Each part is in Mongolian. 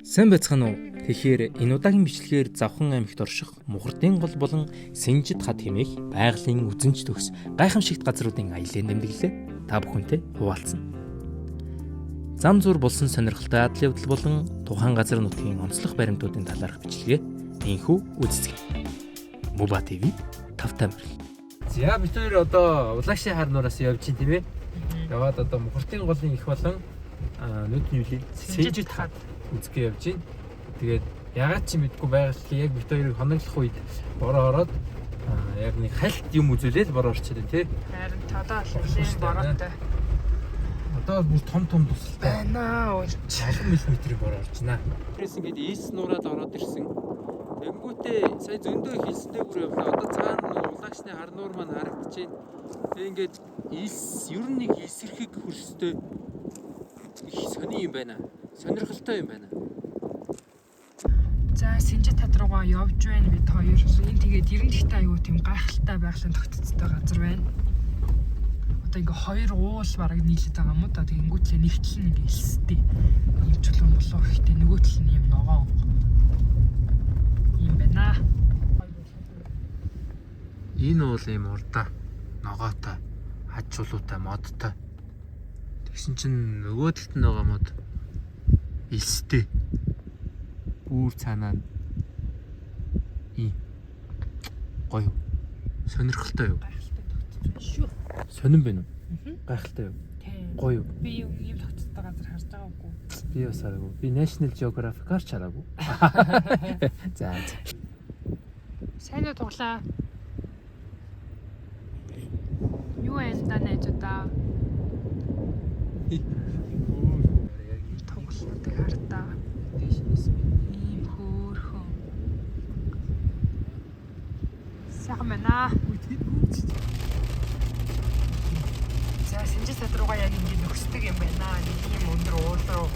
Сайн байцгаана уу? Тэгэхээр энэ удаагийн бичлэгээр Завхан аймагт орших Мухардын гол болон Синжид хад хэмээх байгалийн үзэнч төгс гайхамшигт газруудын аялын тэмдэглэлээ та бүхэнтэй хуваалцсан. Зам зуур болсон сонирхолтой адал явдал болон тухайн газар нутгийн онцлог баримтуудын талаарх бичлэгээ инхүү үздэг. Муба ТV тавтай мөрөл. За бид хоёр одоо Улаашийн хар нураас явж чинь тийм ээ. Яваад одоо Мухардын голын их болон нүдний үлийг Синжид хад үзгээ явж байна. Тэгээд ягаад ч мэдгүй байгаль яг бид хоёрыг хоноглох үед бороо ороод яг нэг хальт юм үзүүлээл бороо орчиход байна тий. Харин одоо л бороотой. Одоо бүр том тусалтай байна. 70 мм бороо орчихнаа. Тэрээс ингээд ийс нуураад ороод ирсэн. Тэнгүүтээ сая зөндөө хийстэй бүр явлаа. Одоо цаана Улаашны хар нуур маань харагдаж байна. Тэг ингээд ийс ер нь нэг эсэрхэг хөрстэй их сони юм байна. Сонирхолтой юм байна. За Синжид хад руугаа явж байна бид хоёр. Энэ тэгээд 90 дахь аюу тийм гайхалтай байгалийн тогтцтой газар байна. Одоо ингээ хоёр уул бараг нийлээд байгаа юм уу да. Тэгэнгүүтлээ нэг тал нь ингээ элстэй. Ийм чулуун болоо ихтэй нөгөө тал нь ийм ногоо. Ийм байна. Энэ уул ийм урдаа ногоотой, хад чулуутай, модтой. Тэгсэн чинь нөгөө талд нь байгаа мод элстэй. Үүр цаанаа ийм гоё. Сонирхолтой юу? Гайхалтай тогтцсон шүү. Сонирн байна уу? Гайхалтай юу? Гоё юу? Би юм ийм тогтцтой газар харж байгаагүй. Би бас хараагүй. Би National Geographic-аар ч хараагүй. За. Сайн уу тоглоо. Юу энэ найзуудаа? Тоглолтыг хардаа. Ийм хөөрхөн. Сайхан байна. За Синжид хад руугаа яг ингэ нөхсдөг юм байна. Нэг юм өндөр уул руу.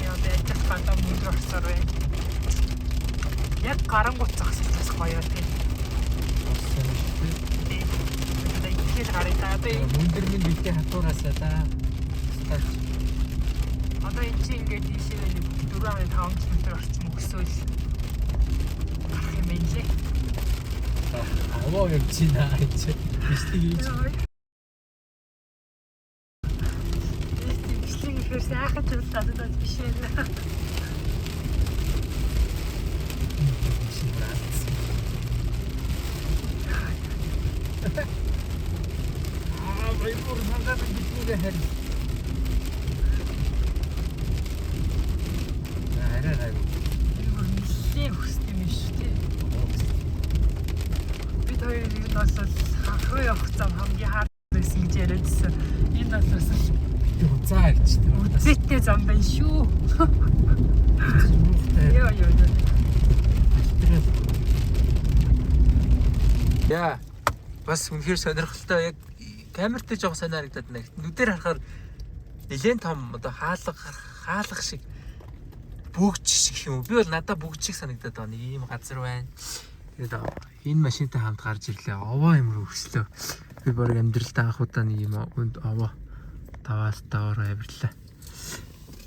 Яа дэжих гадаа өндөр орсоор байна. Яг гарангуут зогсчихсан гоё тийм. Тэгээд гараа одоо Өндөр минь битээ хатуураасаа да. Одоо энэ чинь ингээд ийшээ нэг 4.5 км орчим өсөөл гарах юм байна лээ. Аваа явж байна гэж бичлэг хийж. Бичлэг ихээр сайхан зүйл надад биш ээ. Бүр надад бичлэг харин. Арай. Нэлээд хөстэй юм шүү дээ. Бид хоёрын нэг бас хахруу явах зам хамгийн хаад байсан гэж яриадсэн. Энэ бас Заа ирчтэй. үзээтэй зам байна шүү. Яа. Яа. Бас үнэхээр сонирхолтой яг камертай жоох сайн харагдаад байна. Нүдээр харахаар нэлээд том одоо хаалга шиг бүгж шиг юм. Би бол надад бүгж шиг санагдаад байна. Ийм газар байна. Тэгээд энэ машинтай хамт гарч ирлээ. Овоо юм руу өслөө. Би баг амьдралдаа анх удаа нэг юм овоо таваас даваараа авирлаа.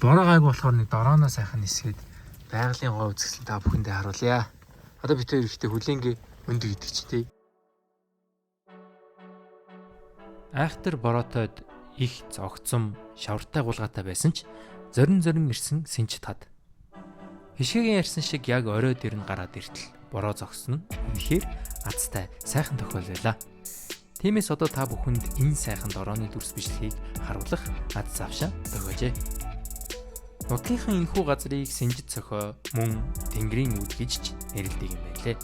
Бороо гайг болохоор нэг дорооно сайхан нисгээд байгалийн гоо үзэсгэлэн та бүхэндээ харуулъя. Одоо бид хоёр ихтэй хүлэнгээ өндөг идэг чи тээ. Айхтар бороотойд их цогцом шавартай гулгаатай байсан ч зорин ирсэн Синжид хад. Хишээгийн ярьсан шиг яг оройд ирнэ гараад иртэл бороо зогсно. Үнэхээр азтай сайхан тохиолдолаа. Тиймээс одоо та бүхэнд энэ сайхан дорооны дүрс бичлэгийг харуулах аз завшаа төгөөжээ. Нутгийнхаа энэхүү газрыг Синжид цохоо мөн Тэнгэрийн үд гэж ч нэрлэдэг юм байлээ.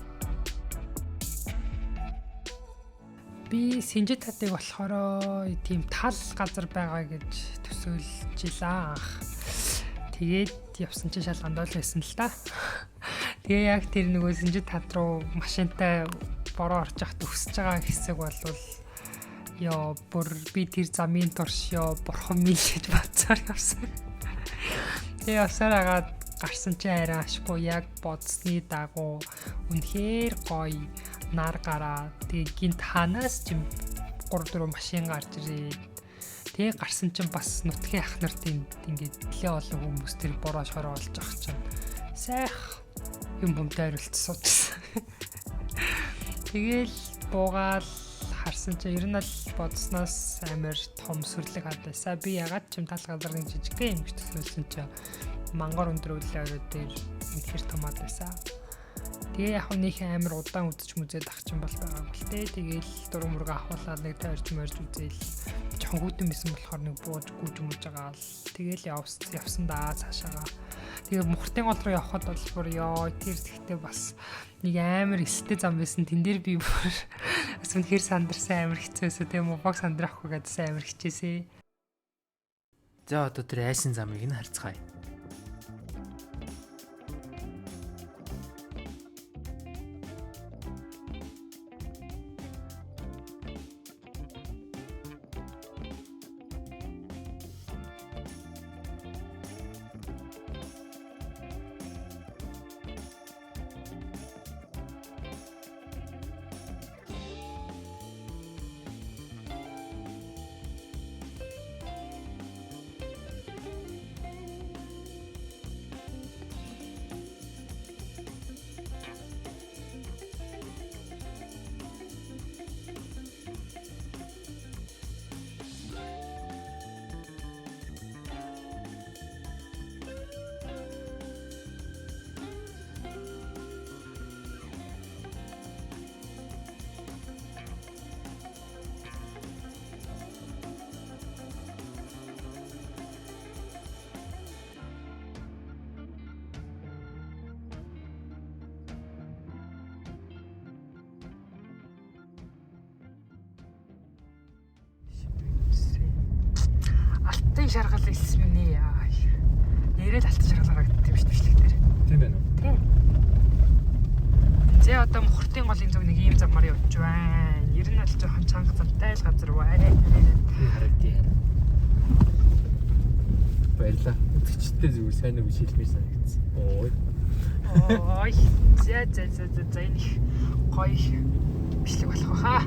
Би Синжид хадыг болохоор тийм тал газар байгаа гэж төсөөлжилаа анх. Тэгээд явсан чинь шалгандаа л байсан л та. Тэгээ яг тэр нөгөө Синжид хад руу машинтай бороо орж явахд өсөж байгаа хэсэг болвол ёо бүр би тэр замын турш ёо бурхан минь гэж бодсоор явсан. Тэгээ явсараагаад гарсан чинь арай ашгүй яг бодсны дагуу үнэхээр гоё нар гараа. Тэгээ гинт ханаас ч 3-4 машин гарч ирээд Тэгээ гарсан чинь бас нутгийн ах нарт ингээд нэлээ олон хүмүүс тэр бороо шороо олж авах чинь сайх юм бомтой хариулцсан суудсан. Тэгэл буугаал харсан чинь ер нь л бодсноос амар том сүрлэг хадсаа. Би ягаад ч юм тал газар нэг жижигхэн юм гэж төсөөлсөн чинь мангар өндөр үлээ өрөө дээр үнэхэр томаад байсан. Тэгээ яг нэг амар удаан үзэж мүзээд ах чинь бол байгааг л те. Тэгээл дург мурга ахуулаад нэг тойрч морж үзээл жоохон хүйтэн бисэн болохоор нэг бууж гүйж мөж байгаа л тэгээл явсан даа цаашаага. Тэгээ мухртын гол руу явхад бол бүр ёо тэр зэгтээ бас нэг амар эстэй зам байсан. Тэн дээр би бүр үнэхэр сандарсан амар хэцээсээ тэгээ мобог сандрахгүй гэдсэн амар хичээсээ. За одоо тэр айсан замыг нь харцгаая. Алтан шаргал хэлсэн юм нэ яа. Нэрэл алтан шаргал гарагдсан юм шүү дээ бичлэг дээр. Тийм байна уу? Тийм. Зэ одоо мухртын голын зөв нэг ийм замаар явж байна. Ер нь л жоохон чанга зантай л газар байна. Харагдъя. Баярлаа. Үзэгчтэй зүгээр сайн үг шилмээр санагдсан. Ой. Ой. За энэ гоё бичлэг болох хаа.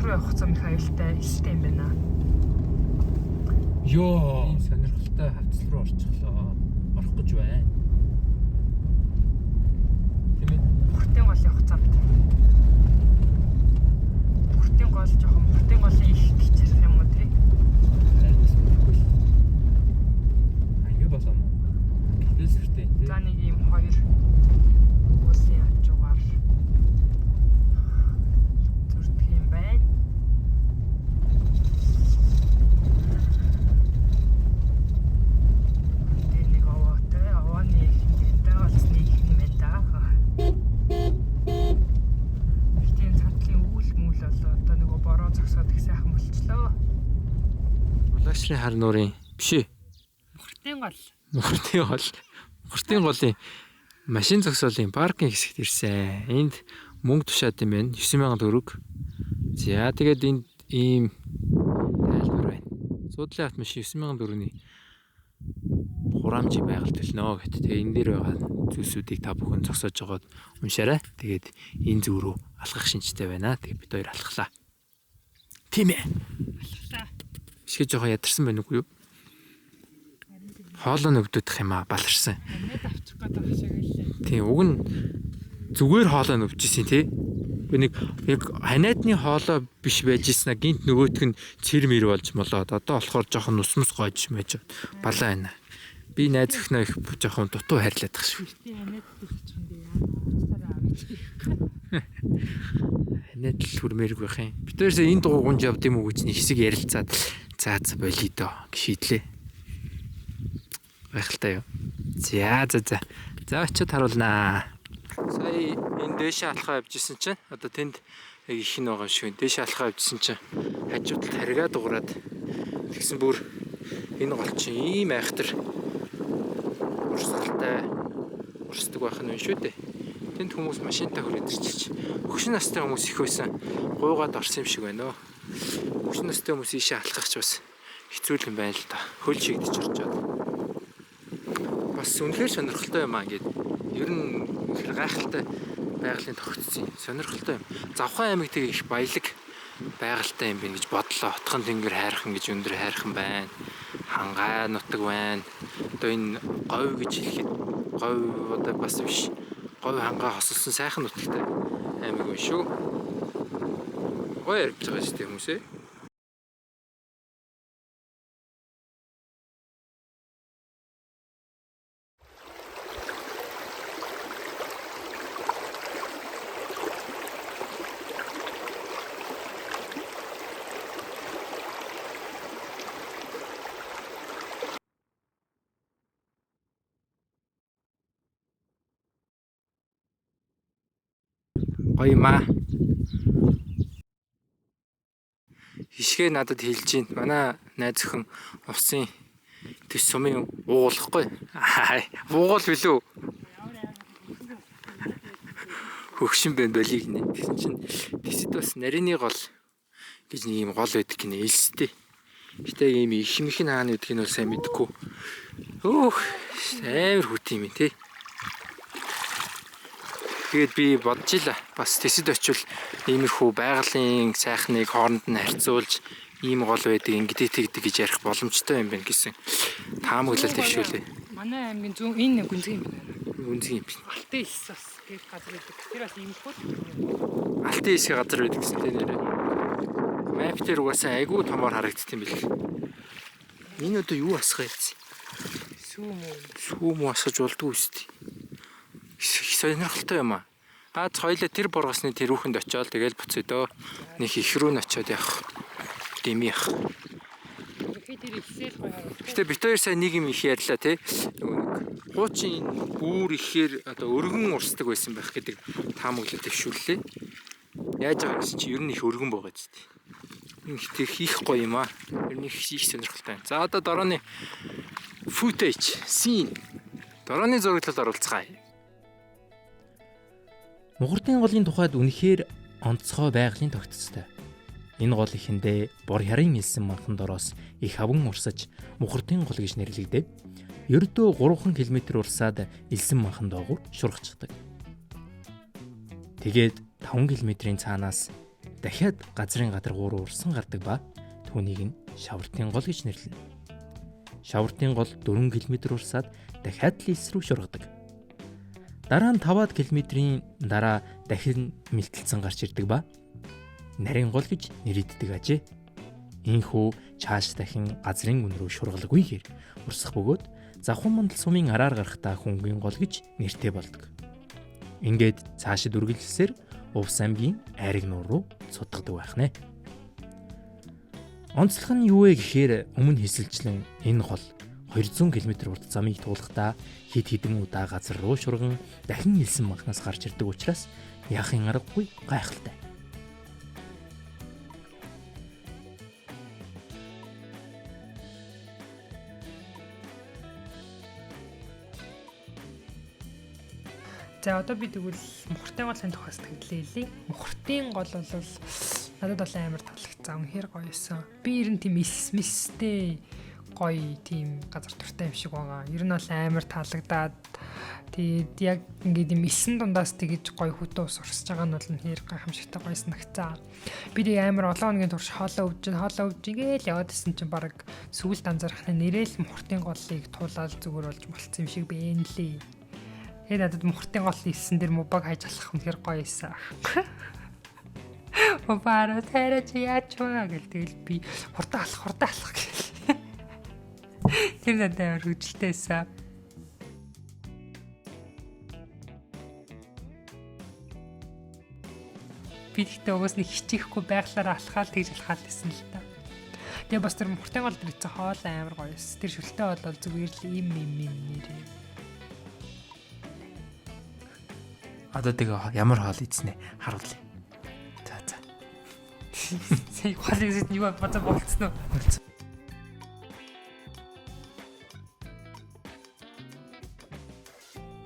Руу явах зам их аюултай эстэй юм байна. Йоо, сонирхолтой хавцал руу орчихлоо. Орох гэж байна. Тийм ээ. Мухртын гол явах замд. Мухртын гол жоохон мухртын голын их гिचэрх юм уу тий? Айдас мэдгүй л. Аюу болоо мó. Гэтэл сүртэй тий. За нэг юм хоёр уулын хажуугаар зүрдэх юм байна. Улаачрын хар нуурын биш ээ. Мухртын гол. Мухртын голын машин зогсоолын паркинг хэсэгт ирсэн. Энд мөнгө тушаад юм байна. 9000 төгрөг. За тэгээд энд ийм тайлбар байна. Суудлын автомашин 9000 төгрөгийн хураамжийг байгуулт төлнө гэт. Тэгээ энэ дээр байгаа зүйлсүүдийг та бүхэн зогсоож байгаад уншаарай. Тэгээд энэ зүг рүү алхах шинжтэй байна. Тэгээд бид хоёр алхлаа. Тийм ээ. Алхлаа. Ишгэ жоохон ядарсан байна уу юу? Хоолой нөгдөх юм аа баларсан. Амьд авчих гээд байгаа шиг л. Тийм уг нь зүгээр хоолой нүвчсэн тий. Нэг яг ханиадны хоолой биш байж ийснэ гинт нөгөөтг нь цэр мэр болж молоод одоо болохоор жоохон нусмас гойж мэж балаа байна. Би найз өхнөө их жоохон дутуу хайрлаад тах шүү. Тийм ханиад дэрчих юм би яа. Уцаараа авчих. Ханиад л хүрмээргүй байх юм. Би тэрээс энэ дугуй гунж явд юм уу гэж нэг хэсэг ярилцаад за болий доо гişийдлээ. Гайхалтай юу. За очиод харуулнаа. Сая энэ дээшээ алхаа явжсэн чинь одоо тэнд яг их нь байгаа шүү. Дээшээ алхаа явжсэн чинь хажууд талд харгаа дуурайд тэгсэн бүр энэ гол чинь ийм айхтар урсдаг байх нь шүү дээ. Тэнд хүмүүс машинтай хөрөөд ирчихэж. Хөгшин настай хүмүүс их байсан. Гуйгаад орсон юм шиг байна өө. Хөгшин настай хүмүүс ийшээ алхах ч бас хэцүү юм байна л да. Хөл шигдэж орчоод. Бас үнэхээр сонирхолтой юм аа ингээд. Ер нь гайхалтай байгалийн тогтцсон сонирхолтой юм. Завхан аймаг тэг их баялаг байгальтай юм байна гэж бодлоо. Отхон тэнгэр хайрхан гэж өндөр хайрхан байна. Хангай нутаг байна. Одоо энэ говь гэж хэлэхэд говь одоо бас биш. Говь хангаа хосолсон сайхан нутагтай аймаг байна шүү. Гоё ярьж байгаа шүү дээ хүмүүсээ. Гоё маа. Хишгээ надад хэлж гин. Манай найз өхөн усын төс сумын уугуулахгүй. Уугуул билүү? Хөгшин байна болиг нэ. Тэгсэн чинь тэсэд бас нарийн гол гэж нэг юм гол байдаг гинэ элстэй. Гэтэ ийм их мэхэн хаана гэдгийг нь бол сайн мэдэхгүй. Өөх амар хүт юм тий. Тэгээд би бодож ила бас тэсэд очивол иймэрхүү байгалийн сайхныг хооронд нь харьцуулж ийм гол байдаг ингэдэг гэж ярих боломжтой юм байна гэсэн таамаглал дэвшүүлээ. Манай аймгийн зүүн энэ гүнзгий юм байна. Гүнзгий юм. Алтан ис бас гэх газар байдаг. Тэр бас иймэрхүү. Алтан исийн газар байдаг гэсэн тэ нэрээ. Мап дээр угаасаа айгүй томоор харагддаг юм бэл. Энэ одоо юу асах юм? Сүүм асгаж болдгүй үстэй. Их сонирхолтой юм аа. Хоёлаа тэр бургасны тэр хүүхэнд очиод тэгэл буцъя дөө. Нэг их рүү н очиод явах. Дэмиях. Гэтэ бит хоёр сайн нэг юм их ярьлаа тий. Хуучин үүр ихээр одоо өргөн урсдаг байсан байх гэдэг таамаглалт дэвшүүллээ. Яаж байгаа гэсэн чи ер нь их өргөн байгаа ч тий. Их хийх гоё юм аа. Ер нь их сонирхолтой. За одоо дорооны footage, scene. Дорооны зураглалд оролцгаая. Мухардын голын тухайд үнэхээр онцгой байгалийн тогтцтой. Энэ гол ихэндээ бор харин илсэн манхан дороос их хаван урсаж Мухардын гол гэж нэрлэгдээд ердөө 3 км урсаад илсэн манхан доогуур шургацдаг. Тэгээд 5 км-ийн цаанаас дахиад газрын гадаргуур урсан гардаг ба түүнийг нь шавартын гол гэж нэрлэнэ. Шавартын гол 4 км урсаад дахиад л илс рүү шургадаг. Дараа нь 5 км-ийн дараа дахин мэлтэлцэн гарч ирдэг ба нарийн гол гэж нэрийддэг ажээ. Ийхүү чааш дахин газрын гүн рүү шургалгүйгээр урсах бөгөөд завхан мандал сумын араар гарахтаа хөнгөн гол гэж нэртэй болдог. Ингээд цаашид үргэлжлэсээр Увс аймгийн айраг нуур руу цутгадаг байх нэ. Онцлог нь юу вэ гэхээр өмнө хэсэлчлэн энэ гол 200 км урт замыг туулахдаа хэд хэдэн удаа газар руу шурган дахин илсэн манхнаас гарч ирдэг учраас яахын аргагүй гайхалтай. За одоо би тэгвэл Мухардын голын тухайс тэглээ. Мухардын гол бол надад бол амар таалагдсан. Үнэхээр гоё юусэн. Би ер нь тийм мистэй гоё тийм газар туртай юм шиг байгаа. Ер нь бол амар таалагдаад тэгээд яг ингээд юм исэн дундаас тэгэж гоё хөтөө ус урсж байгаа нь бол үнэхээр гайхамшигтай гоё санагцаа. Би тэг амар олон хоногийн турш хоолоо өвж ингээл яваад исэн чинь баг сүүлд анзаархны нэрэл Мухардын голыг туулаад зүгээр болж болцсон юм шиг байна лээ. Тэгээд надад Мухардын гол илсэн дээр мубаг хайж алах үнэхээр гоё эсэ. Баараа тэрэж яач вэ гэл тэгэл би хурдан алах гэл. Тэр надад амар хүчтэйсэн. Би тэгтээ угаас нэг хичээхгүй байглаараа алхаал тэгж алхаал гэсэн л та. Тэгээ бас тэр Мухардын гол дээр цаа хоол амар гоё эс. Тэр шүлтэй болол зүгээр л им нэрээ. Одоо тэгээ ямар хоол ийцнэ харуулъя. За. Сэй хоолыг зэт юу бацаа болцсон уу?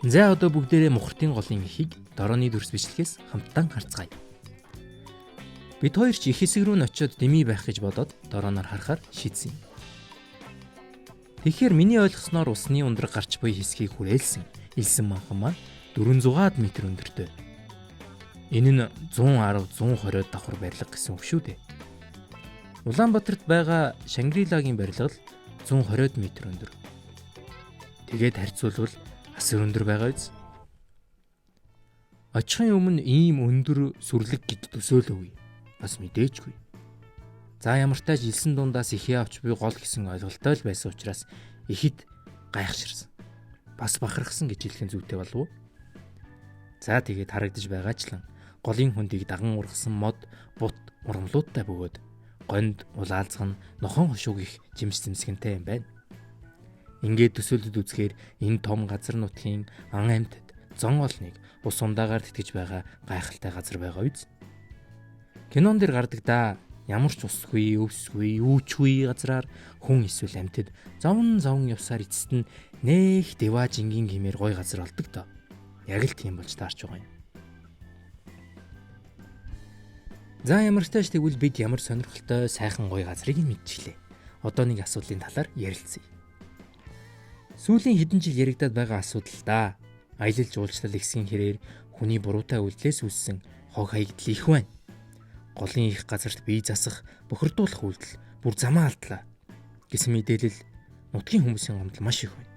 За одоо бүгдээрээ Мухардын голын эхийг дорооны дүрс бичлэгээс хамтдаа харцгаая. Бид хоёр ч их хэсэг рүү н очиод дэмий байх гэж бодоод дорооноор харахаар шийдсэн юм. Тэгэхээр миний ойлгосноор усны ундраг гарч буй хэсгийг хүрээлсэн илсэн манхан маань 400 м өндөртэй. Энэ нь 110 120 давхар барилга гэсэн үг шүү дээ. Улаанбаатарт байгаа Шангрилагийн барилга л 120 м өндөр. Тэгээд харьцуулбал асар өндөр байгаа биз. Очихын өмнө ийм өндөр сүрлэг гэж төсөөлөөгүй. Бас мэдээжгүй. За ямар ч тааж илсэн дундаас ихээ авч буй гол гэсэн ойлголттой л байсан учраас ихэд гайхширсан. Бас бахархсан гэж хэлэх нь зүйтэй болов уу? За тэгээд харагдаж байгаачлан голын хөндийг даган ургасан мод бут урамлуудтай бөгөөд гонд улаалцах нь нохон хошууг их жимс зэмсгэнтэй юм байна. Ингээд төсөөлөд үзэхээр энэ том газар нутгийн ан амьтад зон олныг ус ундаагаар тэтгэж байгаа гайхалтай газар байгаа биз. Кинон дэр гардаг да. Ямар ч усгүй, өвсгүй, үүчгүй газраар хүн эсвэл амьтад зовн явсаар эцэст нь нээх дэва жингийн гимээр гой газар болдог доо. Яг л тийм болж таарч байгаа юм. За ямар ч тааш тэгвэл бид ямар сонирхолтой сайхан гой газрыг мэдчихлээ. Одоо нэг асуудлын талаар ярилцъя. Сүүлийн хэдэн жил яригадаад байгаа асуудал да. Аялал жуулчлал ихсгийн хэрээр хүний буруутай үйлдэлээс үүссэн хог хаягдл их байна. Голын их газарт бие засах, бохирдуулах үйлдэл бүр замаа алдлаа гэсэн мэдээлэл нутгийн хүмүүсийн гомдол маш их байна.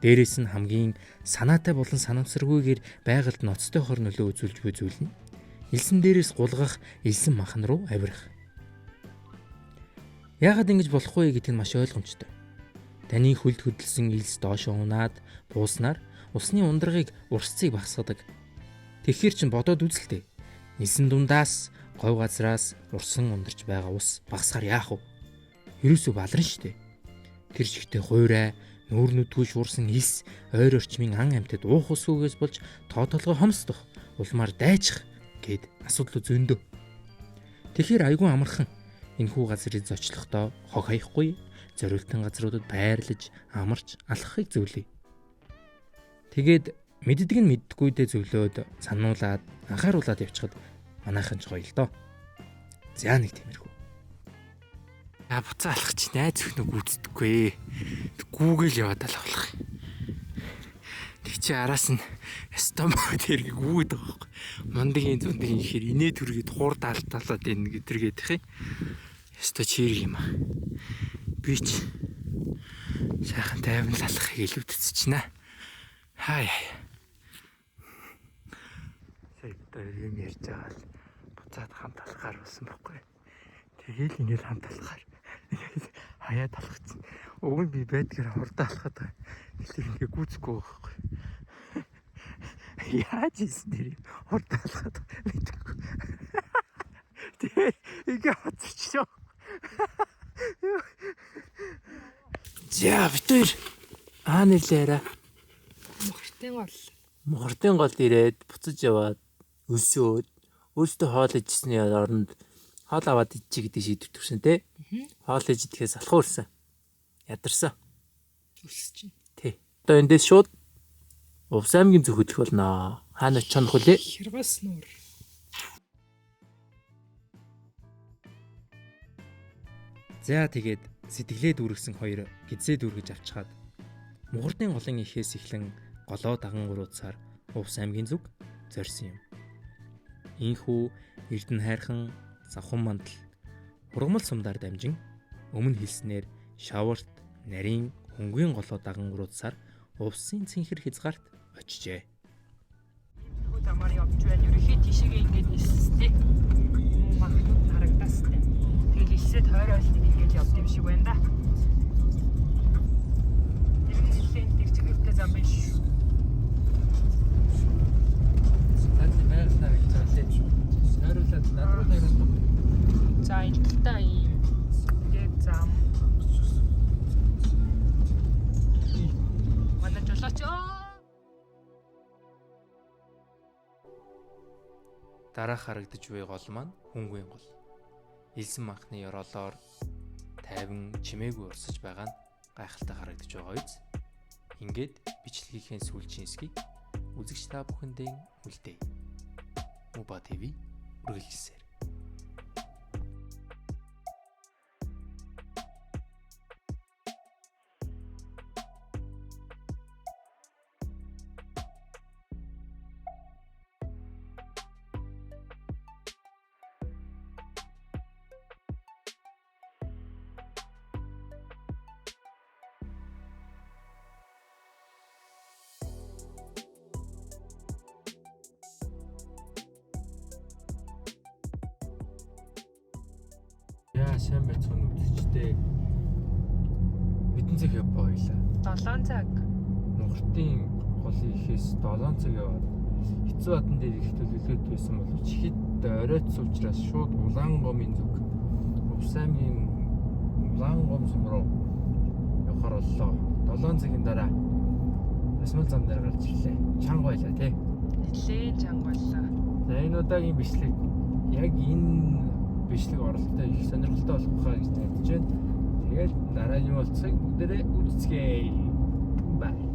Дээрээс нь хамгийн санаатай болон санамсаргүйгээр байгальд ноцтой хор нөлөө үзүүлж буй зүйл нь элсэн дээрээс гулгах элсэн махан руу авирах. Яагаад ингэж болохгүй гэдг нь маш ойлгомжтой. Таны хөлд хөдөлсөн элс доош унаад бууснаар усны ундрагыг урсцыг багасгадаг. Тэгэхээр чин бодоод үзэлтэй. Элсэн дундаас говь газраас урсан ундарч байгаа ус багасгаар яах вэ? Ерөөсөө баларна шүү дээ. Тэр чигтээ хуйраа, нүүр нүдгүй шуурсан элс, ойр орчмын ан амьтад уух усгүйгээс болж тоо толгой хомсдох, улмаар дайчих гэд асуудал зөндөө. Тэгэхээр айгүй амархан энэхүү газрыг зочлохдоо хог хаяхгүй, зориултын газруудад байрлаж, амарч алхахыг зөвлөе. Тэгээд мэддэг нь мэддэггүйдээ зөвлөөд сануулад, анхааруулад явчихад манайхан ч гоё л доо. За нэг тиймэрхүү. Буцаа алах чи найз өхнөө гүйцдэггүй. Гүүгээл яваад алах. Тэг чи араас нь стом тэргийг гүйд байгаа байхгүй. Мандгийн зүндгийн ихэр инээ түргээд хуур талаад энэ гэдэргээд их юм. Яста чирэг юм аа. Би ч сайхан тайван л алахыг илүүдчихнэ. Хай. Сэвтэр юм ярьж байгаа л буцаад хамт алахаар болсон байхгүй. Тэгээл ингээл хамт алахаар хаяад алхацсан. Уг нь би байдгаар хурдан алхаад байгаа. Тэгтээ ингээ гүйцэхгүй байхгүй. Яаж ийсэн нэр юм хурдан алхаад мэдгүй. Тэгээ ингээ хоцчихлоо. За битэр нэлээрээ Мохортын гол ирээд буцаж яваад өсөөд өөртөө хоол ижсний оронд хоол аваад идчих гэдэг шийдвэр төрсөн те. Хоол иж идэхээс алхуу ирсэн. Ядарсан. Өсөж чинь. Тий. Одоо эндээс шууд Увс аймгийн зүг хөдлөх болно. Хаана чонох үлээ? Хирбас нуур. За тэгээд сэтгэлээ дүүргэсэн хоёр гизээ дүүргэж авчгаад Мухардын голын ихээс эхлэн голоо даган урууцаар Увс аймгийн зүг зорьсон юм. Ийхүү Эрдэнэ хайрхан Завхан мандал ургамал сумдаар дамжин өмнө хэлснээр шаварт нарийн хөнгөн голоо даган урууцаар Увсын цэнхэр хязгаарт очижээ. Хөө замаар явж байна. Ерөнхий тийшээгээ ингэж ниссэн. Махнууд харагдастай. Тэгэл илсээ тойроолтыг ингэж явд юм шиг байна да. Тэр нэлээд тэр чиглэлтэй зам биш. Таньд байгаснаа гэж хэлсэн. Найруулаад найруулаад. За илтэлтэй юм. Тэгээд зам. Манай жолооч. Дараах харагдаж буй гол маань хөнгөн гол. Илсэн манхны ёроолоор тайван чимээгүй урсаж байгаа нь гайхалтай харагдаж байгаа биз. Ингээд бичлэгийнхээ сүүлчийн хэсгийг үзэгч та бүхэндээ үлдээе. Муба ТV үргэлжилсээр. сайн байцгаана үзэгчтэй хэдэн цаг яваа байлаа. 7 цаг. Нухртын голын ихээс 7 цаг яваад хэцүү хатан дээр их төлөвлөлт байсан боловч хэд оройц учраас шууд Улаангомын зүг Увсаймын Улаангом сум руу явахаар боллоо. 7 цагийн дараа Асмал зам дээр гарч ирлээ. Чанга байлаа тий. Нэлээд чанга боллоо. За энэ удаагийн бичлэг яг энэ бичлэг оролттой их сонирхолтой болох хаа гэж найдаж байна. Тэгээд дараа нь юу болцгийг бүгдээрээ үзцгээе. Бай.